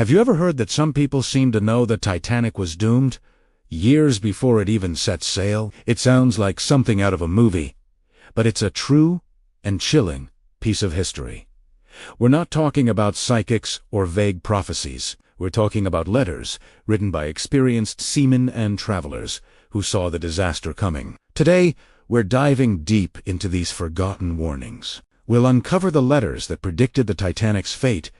Have you ever heard that some people seem to know the Titanic was doomed years before it even set sail? It sounds like something out of a movie, but it's a true and chilling piece of history. We're not talking about psychics or vague prophecies. We're talking about letters written by experienced seamen and travelers who saw the disaster coming. Today, we're diving deep into these forgotten warnings. We'll uncover the letters that predicted the Titanic's fate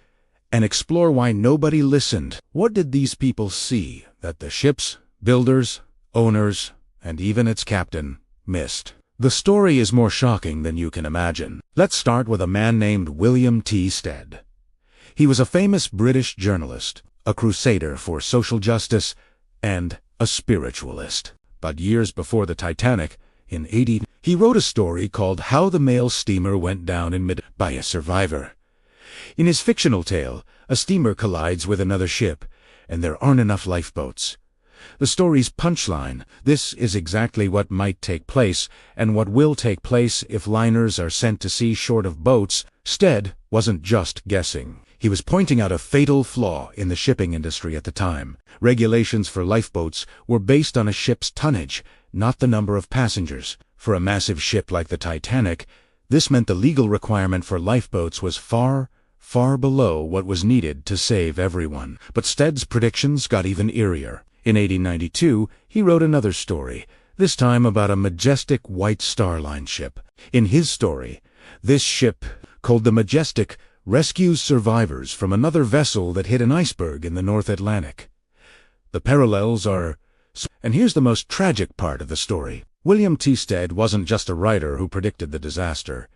and explore why nobody listened. What did these people see that the ship's builders, owners, and even its captain missed? The story is more shocking than you can imagine. Let's start with a man named William T. Stead. He was a famous British journalist, a crusader for social justice, and a spiritualist. But years before the Titanic, in 80, he wrote a story called How the Mail Steamer Went Down in Mid by a Survivor. In his fictional tale, a steamer collides with another ship, and there aren't enough lifeboats. The story's punchline: this is exactly what might take place, and what will take place if liners are sent to sea short of boats. Stead wasn't just guessing. He was pointing out a fatal flaw in the shipping industry at the time. Regulations for lifeboats were based on a ship's tonnage, not the number of passengers. For a massive ship like the Titanic, this meant the legal requirement for lifeboats was far, far below what was needed to save everyone. But Stead's predictions got even eerier. In 1892, he wrote another story, this time about a majestic White Star Line ship. In his story, this ship, called the Majestic, rescues survivors from another vessel that hit an iceberg in the North Atlantic. The parallels are... And here's the most tragic part of the story. William T. Stead wasn't just a writer who predicted the disaster.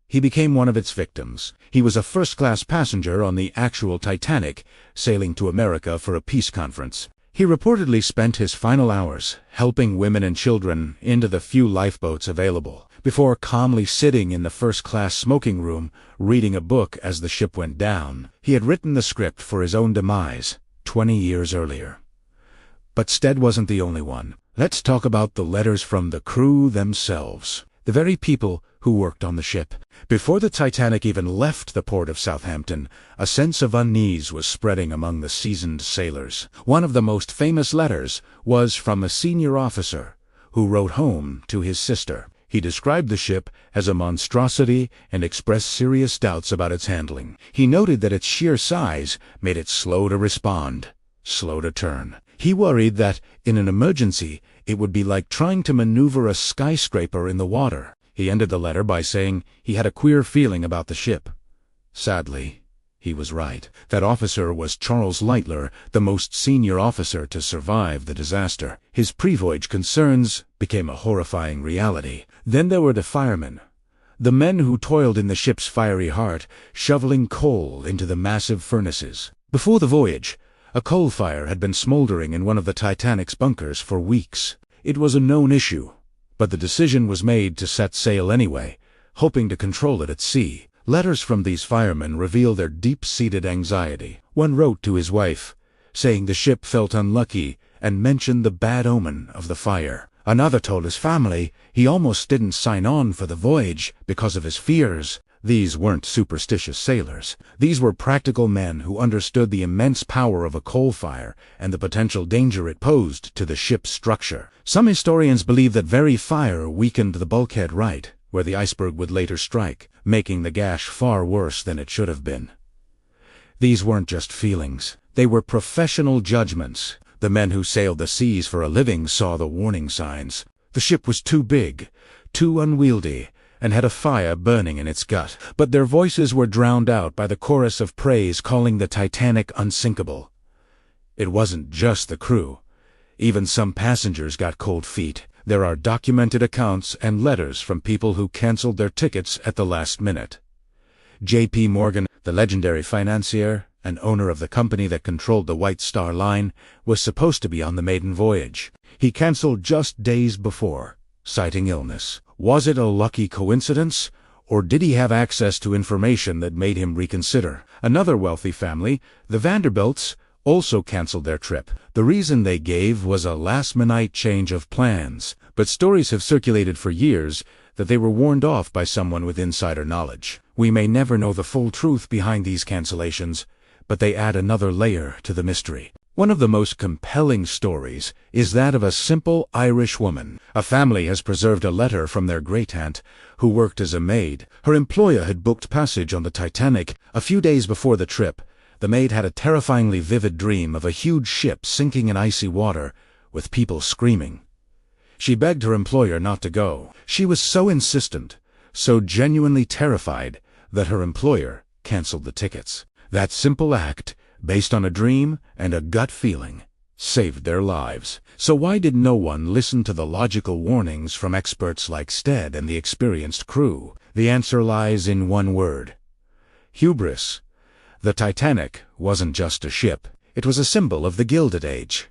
He became one of its victims. He was a first-class passenger on the actual Titanic, sailing to America for a peace conference. He reportedly spent his final hours helping women and children into the few lifeboats available, before calmly sitting in the first-class smoking room, reading a book as the ship went down. He had written the script for his own demise 20 years earlier. But Stead wasn't the only one. Let's talk about the letters from the crew themselves, the very people who worked on the ship. Before the Titanic even left the port of Southampton, a sense of unease was spreading among the seasoned sailors. One of the most famous letters was from a senior officer who wrote home to his sister. He described the ship as a monstrosity and expressed serious doubts about its handling. He noted that its sheer size made it slow to respond, slow to turn. He worried that, in an emergency, it would be like trying to maneuver a skyscraper in the water. He ended the letter by saying he had a queer feeling about the ship. Sadly, he was right. That officer was Charles Lightler, the most senior officer to survive the disaster. His pre-voyage concerns became a horrifying reality. Then there were the firemen, the men who toiled in the ship's fiery heart, shoveling coal into the massive furnaces. Before the voyage, a coal fire had been smoldering in one of the Titanic's bunkers for weeks. It was a known issue, but the decision was made to set sail anyway, hoping to control it at sea. Letters from these firemen reveal their deep-seated anxiety. One wrote to his wife, saying the ship felt unlucky and mentioned the bad omen of the fire. Another told his family he almost didn't sign on for the voyage because of his fears. These weren't superstitious sailors. These were practical men who understood the immense power of a coal fire and the potential danger it posed to the ship's structure. Some historians believe that very fire weakened the bulkhead right, where the iceberg would later strike, making the gash far worse than it should have been. These weren't just feelings. They were professional judgments. The men who sailed the seas for a living saw the warning signs. The ship was too big, too unwieldy, and had a fire burning in its gut. But their voices were drowned out by the chorus of praise calling the Titanic unsinkable. It wasn't just the crew. Even some passengers got cold feet. There are documented accounts and letters from people who canceled their tickets at the last minute. J.P. Morgan, the legendary financier and owner of the company that controlled the White Star Line, was supposed to be on the maiden voyage. He canceled just days before, citing illness. Was it a lucky coincidence, or did he have access to information that made him reconsider? Another wealthy family, the Vanderbilts, also canceled their trip. The reason they gave was a last-minute change of plans, but stories have circulated for years that they were warned off by someone with insider knowledge. We may never know the full truth behind these cancellations, but they add another layer to the mystery. One of the most compelling stories is that of a simple Irish woman. A family has preserved a letter from their great-aunt, who worked as a maid. Her employer had booked passage on the Titanic. A few days before the trip, the maid had a terrifyingly vivid dream of a huge ship sinking in icy water, with people screaming. She begged her employer not to go. She was so insistent, so genuinely terrified, that her employer canceled the tickets. That simple act, based on a dream and a gut feeling, saved their lives. So why did no one listen to the logical warnings from experts like Stead and the experienced crew? The answer lies in one word: hubris. The Titanic wasn't just a ship. It was a symbol of the Gilded Age.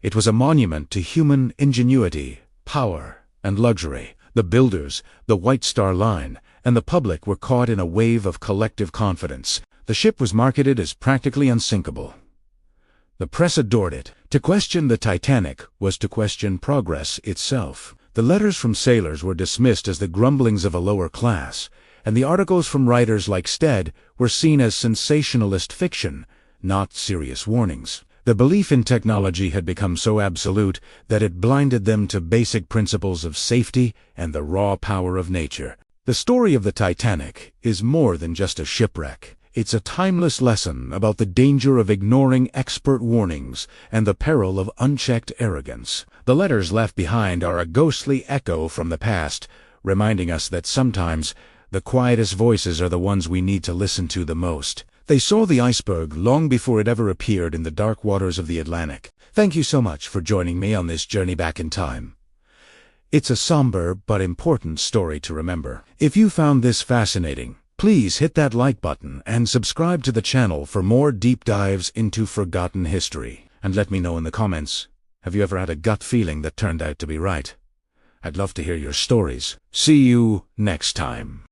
It was a monument to human ingenuity, power, and luxury. The builders, the White Star Line, and the public were caught in a wave of collective confidence. The ship was marketed as practically unsinkable. The press adored it. To question the Titanic was to question progress itself. The letters from sailors were dismissed as the grumblings of a lower class, and the articles from writers like Stead were seen as sensationalist fiction, not serious warnings. The belief in technology had become so absolute that it blinded them to basic principles of safety and the raw power of nature. The story of the Titanic is more than just a shipwreck. It's a timeless lesson about the danger of ignoring expert warnings and the peril of unchecked arrogance. The letters left behind are a ghostly echo from the past, reminding us that sometimes the quietest voices are the ones we need to listen to the most. They saw the iceberg long before it ever appeared in the dark waters of the Atlantic. Thank you so much for joining me on this journey back in time. It's a somber but important story to remember. If you found this fascinating, please hit that like button and subscribe to the channel for more deep dives into forgotten history. And let me know in the comments, have you ever had a gut feeling that turned out to be right? I'd love to hear your stories. See you next time.